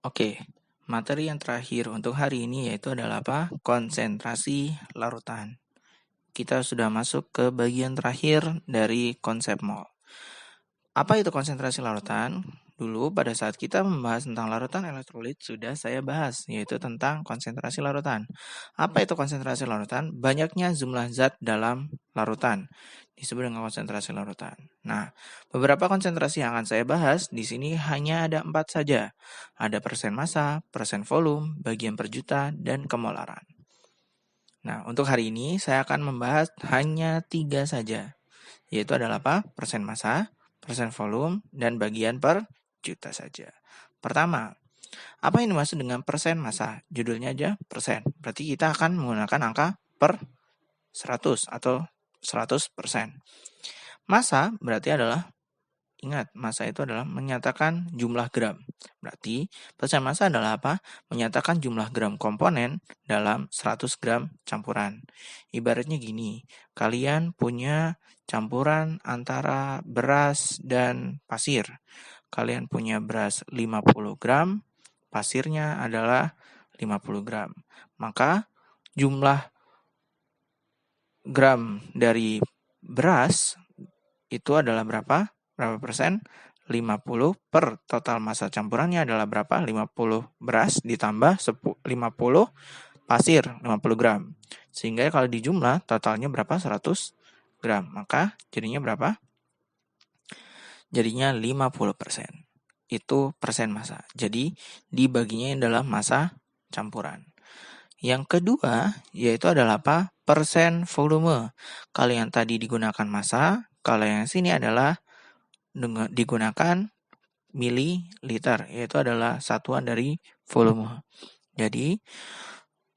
Oke, materi yang terakhir untuk hari ini yaitu adalah apa? Konsentrasi larutan. Kita sudah masuk ke bagian terakhir dari konsep mol. Apa itu konsentrasi larutan? Dulu pada saat kita membahas tentang larutan elektrolit sudah saya bahas, yaitu tentang konsentrasi larutan. Apa itu konsentrasi larutan? Banyaknya jumlah zat dalam larutan. Disebut dengan konsentrasi larutan. Nah, beberapa konsentrasi yang akan saya bahas di sini hanya ada 4 saja. Ada persen massa, persen volume, bagian per juta, dan kemolaran. Nah, untuk hari ini saya akan membahas hanya 3 saja, yaitu adalah apa? Persen massa, persen volume, dan bagian per juta saja. Pertama, apa yang dimaksud dengan persen massa? Judulnya aja persen. Berarti kita akan menggunakan angka per 100 atau 100%. Massa berarti adalah, ingat, massa itu adalah menyatakan jumlah gram. Berarti persen massa adalah apa? Menyatakan jumlah gram komponen dalam 100 gram campuran. Ibaratnya gini, kalian punya campuran antara beras dan pasir. Kalian punya beras 50 gram, pasirnya adalah 50 gram. Maka jumlah gram dari beras itu adalah berapa? Berapa persen? 50 per total massa campurannya adalah berapa? 50 beras ditambah 50 pasir 50 gram. Sehingga kalau dijumlah totalnya berapa? 100 gram. Maka jadinya berapa? Jadinya 50%. Itu persen massa. Jadi dibaginya adalah massa campuran. Yang kedua yaitu adalah apa? Persen volume. Kalau yang tadi digunakan massa, kalau yang sini adalah digunakan mililiter, yaitu adalah satuan dari volume. Jadi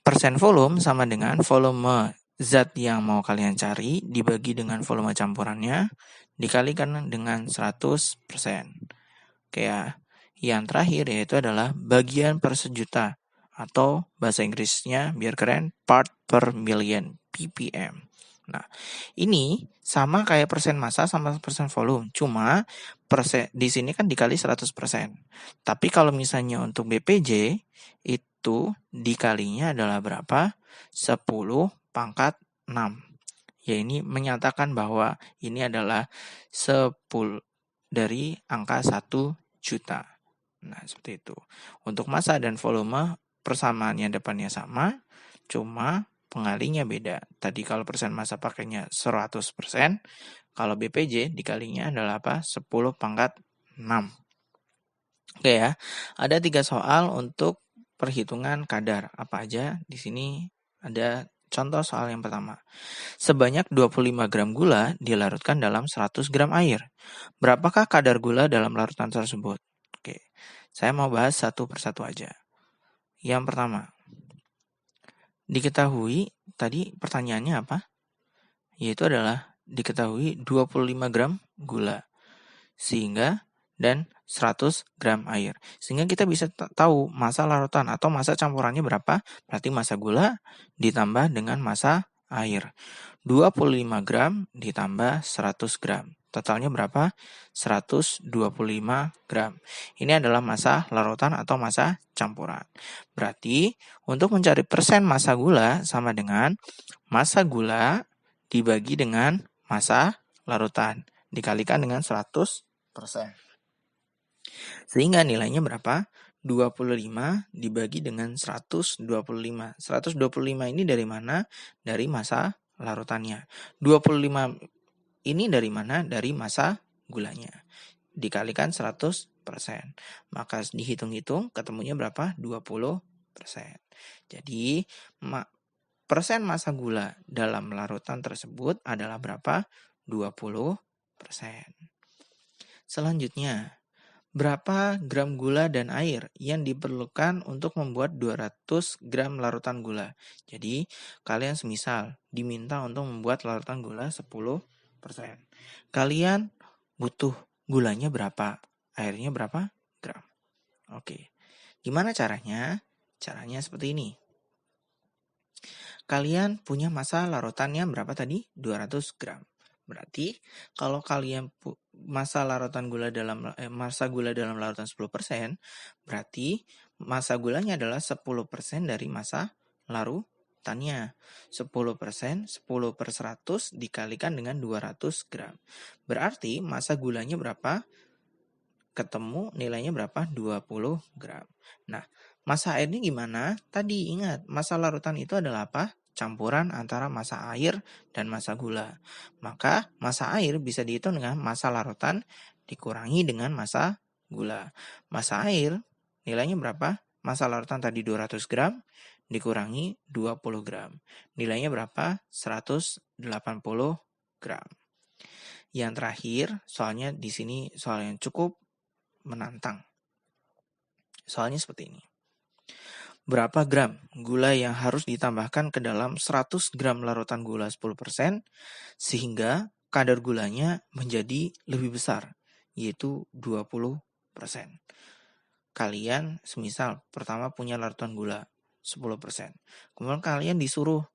persen volume sama dengan volume zat yang mau kalian cari dibagi dengan volume campurannya dikalikan dengan 100%. Kayak yang terakhir yaitu adalah bagian per sejuta atau bahasa Inggrisnya biar keren part per million, ppm. Nah, ini sama kayak persen massa sama persen volume, cuma persen di sini kan dikali 100%. Tapi kalau misalnya untuk BPJ itu dikalinya adalah berapa? 10 pangkat 6. Ya, ini menyatakan bahwa ini adalah 10 dari angka 1 juta. Nah, seperti itu. Untuk massa dan volume persamaannya depannya sama, cuma pengalinya beda. Tadi kalau persen massa pakainya 100%, kalau BPJ dikalinya adalah apa? 10 pangkat 6. Oke ya, ada 3 soal untuk perhitungan kadar. Apa aja? Di sini ada contoh soal yang pertama. Sebanyak 25 gram gula dilarutkan dalam 100 gram air. Berapakah kadar gula dalam larutan tersebut? Oke, saya mau bahas satu persatu aja. Yang pertama, diketahui, tadi pertanyaannya apa? Yaitu adalah diketahui 25 gram gula. Sehingga dan 100 gram air. Sehingga kita bisa tahu massa larutan atau massa campurannya berapa. Berarti massa gula ditambah dengan massa air. 25 gram ditambah 100 gram. Totalnya berapa? 125 gram. Ini adalah massa larutan atau massa campuran. Berarti untuk mencari persen massa gula sama dengan massa gula dibagi dengan massa larutan. Dikalikan dengan 100%. Sehingga nilainya berapa? 25 dibagi dengan 125. 125 ini dari mana? Dari massa larutannya. 25 ini dari mana? Dari massa gulanya. Dikalikan 100%. Maka dihitung-hitung ketemunya berapa? 20%. Jadi persen massa gula dalam larutan tersebut adalah berapa? 20%. Selanjutnya, berapa gram gula dan air yang diperlukan untuk membuat 200 gram larutan gula? Jadi, kalian semisal diminta untuk membuat larutan gula 10%. Kalian butuh gulanya berapa? Airnya berapa gram? Oke. Gimana caranya? Caranya seperti ini. Kalian punya massa larutannya berapa tadi? 200 gram. Berarti kalau kalian massa gula dalam larutan 10%, berarti massa gulanya adalah 10% dari massa larutannya. 10%, 10 per 100 dikalikan dengan 200 gram. Berarti massa gulanya berapa? Ketemu nilainya berapa? 20 gram. Nah, massa airnya gimana? Tadi ingat, massa larutan itu adalah apa? Campuran antara massa air dan massa gula. Maka massa air bisa dihitung dengan massa larutan dikurangi dengan massa gula. Massa air nilainya berapa? Massa larutan tadi 200 gram dikurangi 20 gram. Nilainya berapa? 180 gram. Yang terakhir, soalnya di sini soal yang cukup menantang. Soalnya seperti ini. Berapa gram gula yang harus ditambahkan ke dalam 100 gram larutan gula 10% sehingga kadar gulanya menjadi lebih besar, yaitu 20%. Kalian semisal pertama punya larutan gula 10%. Kemudian kalian disuruh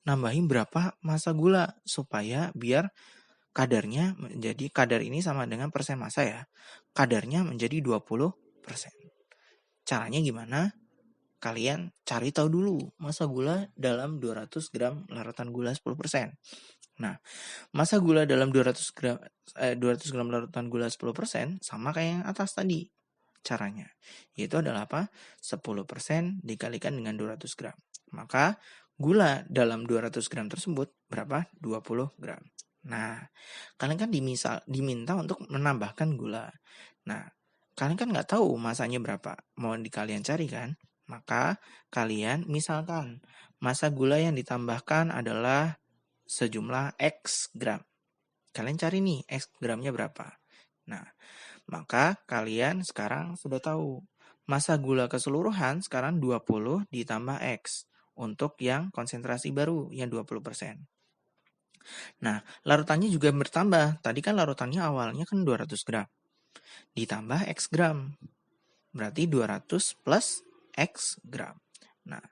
nambahin berapa massa gula supaya biar kadarnya menjadi, kadar ini sama dengan persen massa ya, kadarnya menjadi 20%. Caranya gimana? Kalian cari tahu dulu massa gula dalam 200 gram larutan gula 10%. Nah, massa gula dalam 200 gram larutan gula 10% sama kayak yang atas tadi. Caranya, yaitu adalah apa? 10% dikalikan dengan 200 gram. Maka gula dalam 200 gram tersebut berapa? 20 gram. Nah, kalian kan diminta untuk menambahkan gula. Nah, kalian kan nggak tahu masanya berapa. Mau kalian cari kan? Maka kalian misalkan massa gula yang ditambahkan adalah sejumlah X gram. Kalian cari nih X gramnya berapa. Nah, maka kalian sekarang sudah tahu massa gula keseluruhan sekarang 20 ditambah X untuk yang konsentrasi baru yang 20%. Nah, larutannya juga bertambah. Tadi kan larutannya awalnya kan 200 gram. Ditambah X gram. Berarti 200 plus X gram. Nah,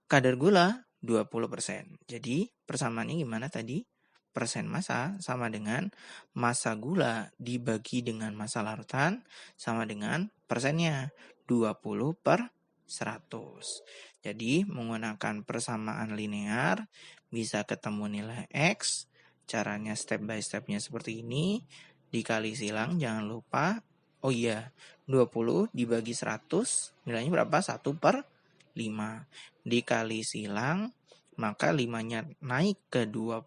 kadar gula 20%. Jadi, persamaannya gimana tadi? Persen massa sama dengan massa gula dibagi dengan massa larutan sama dengan persennya 20 per 100. Jadi, menggunakan persamaan linear bisa ketemu nilai X. Caranya step by stepnya seperti ini. Dikali silang, jangan lupa. Oh iya, 20 dibagi 100, nilainya berapa? 1 per 5. Dikali silang, maka 5-nya naik ke 20,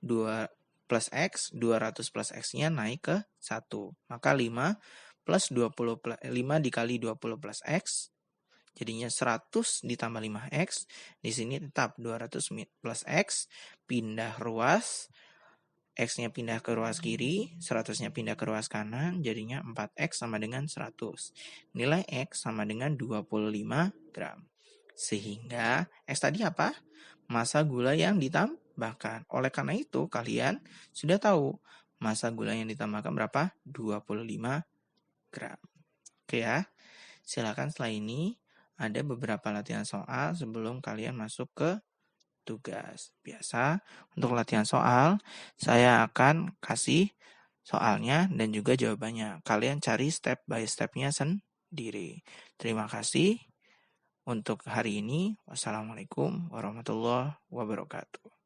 2 plus X, 200 plus X-nya naik ke 1. Maka 5 plus 20, 5 dikali 20 plus X, jadinya 100 ditambah 5X. Di sini tetap 200 plus X, pindah ruas. X-nya pindah ke ruas kiri, 100-nya pindah ke ruas kanan, jadinya 4X sama dengan 100. Nilai X sama dengan 25 gram. Sehingga X tadi apa? Massa gula yang ditambahkan. Oleh karena itu, kalian sudah tahu massa gula yang ditambahkan berapa? 25 gram. Oke ya, silakan setelah ini ada beberapa latihan soal sebelum kalian masuk ke tugas. Biasa untuk latihan soal, saya akan kasih soalnya dan juga jawabannya. Kalian cari step by stepnya sendiri. Terima kasih untuk hari ini. Wassalamualaikum warahmatullahi wabarakatuh.